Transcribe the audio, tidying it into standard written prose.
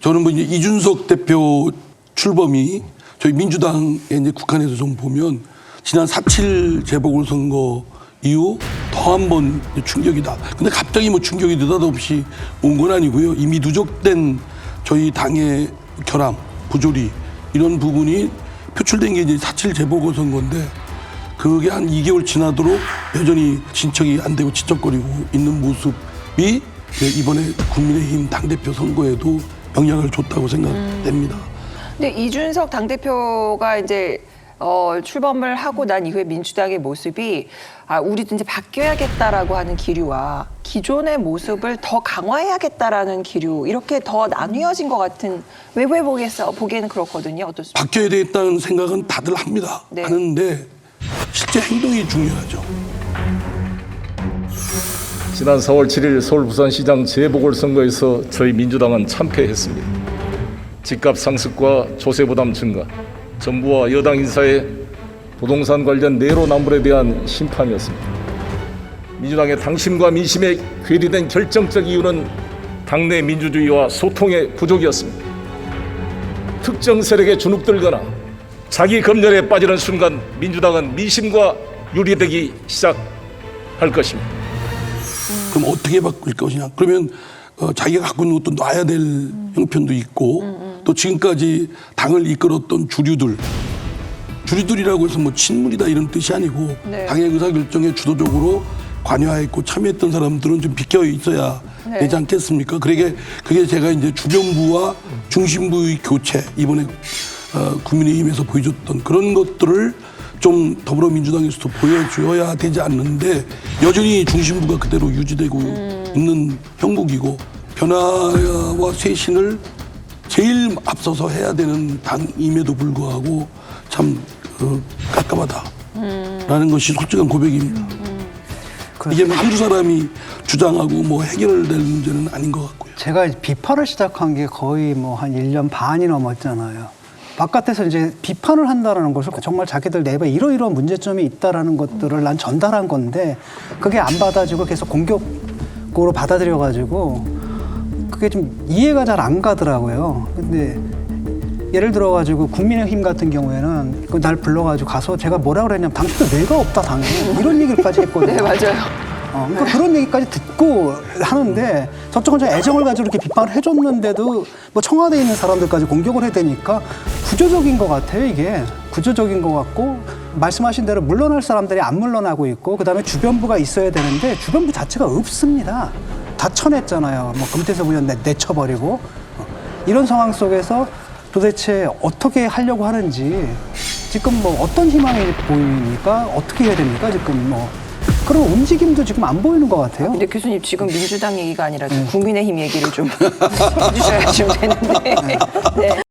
저는 뭐 이제 이준석 대표 출범이 저희 민주당의 이제 국한에서 좀 보면 지난 4.7 재보궐선거 이후 더 한 번 충격이다. 근데 갑자기 뭐 충격이 느닷없이 온 건 아니고요. 이미 누적된 저희 당의 결함, 부조리 이런 부분이 표출된 게 이제 4.7 재보궐선거인데 그게 한 2개월 지나도록 여전히 진척이 안 되고 지척거리고 있는 모습이 이번에 국민의힘 당대표 선거에도 영향을 줬다고 생각됩니다. 근데 이준석 당대표가 이제 출범을 하고 난 이후에 민주당의 모습이 우리도 이제 바뀌어야겠다라고 하는 기류와 기존의 모습을 더 강화해야겠다라는 기류 이렇게 더 나뉘어진 것 같은 외부에 보기에는 그렇거든요. 어떻습니까? 바뀌어야 되겠다는 생각은 다들 합니다. 네. 하는데 실제 행동이 중요하죠. 지난 4월 7일 서울 부산시장 재보궐선거에서 저희 민주당은 참패했습니다. 집값 상승과 조세 부담 증가, 정부와 여당 인사의 부동산 관련 내로남불에 대한 심판이었습니다. 민주당의 당심과 민심에 괴리된 결정적 이유는 당내 민주주의와 소통의 부족이었습니다. 특정 세력에 주눅들거나 자기 검열에 빠지는 순간 민주당은 민심과 유리되기 시작할 것입니다. 그럼 어떻게 바꿀 것이냐. 그러면 자기가 갖고 있는 것도 놔야 될 형편도 있고 또 지금까지 당을 이끌었던 주류들이라고 해서 뭐 친문이다 이런 뜻이 아니고 네. 당의 의사결정에 주도적으로 관여했고 참여했던 사람들은 좀 비껴 있어야 네. 되지 않겠습니까? 그게 제가 이제 주변부와 중심부의 교체 이번에 국민의힘에서 보여줬던 그런 것들을 좀 더불어민주당에서도 보여줘야 되지 않는데 여전히 중심부가 그대로 유지되고 있는 형국이고 변화와 쇄신을 제일 앞서서 해야 되는 당임에도 불구하고 참 깝깝하다라는 것이 솔직한 고백입니다. 이게 뭐 한두 사람이 주장하고 뭐 해결될 문제는 아닌 것 같고요. 제가 비판을 시작한 게 거의 뭐 한 1년 반이 넘었잖아요. 바깥에서 이제 비판을 한다는 것을 정말 자기들 내부에 이러이러한 문제점이 있다라는 것들을 난 전달한 건데 그게 안 받아지고 계속 공격으로 받아들여가지고 그게 좀 이해가 잘 안 가더라고요. 근데 예를 들어가지고 국민의힘 같은 경우에는 날 불러가지고 가서 제가 뭐라 그랬냐면 당신도 뇌가 없다 당에 이런 얘기까지 했거든요. 네, 맞아요. 그러니까 그런 얘기까지 듣고 하는데 저쪽은 좀 애정을 가지고 이렇게 비판을 해줬는데도 뭐 청와대에 있는 사람들까지 공격을 해야 되니까 구조적인 것 같아요, 이게. 구조적인 것 같고 말씀하신 대로 물러날 사람들이 안 물러나고 있고 그다음에 주변부가 있어야 되는데 주변부 자체가 없습니다. 다 쳐냈잖아요. 뭐 금태섭 의원 내쳐버리고 이런 상황 속에서 도대체 어떻게 하려고 하는지 지금 뭐 어떤 희망이 보입니까? 어떻게 해야 됩니까? 지금 뭐 그런 움직임도 지금 안 보이는 것 같아요. 근데 교수님 지금 민주당 얘기가 아니라 좀 국민의힘 얘기를 좀 해주셔야 좀 되는데. 네.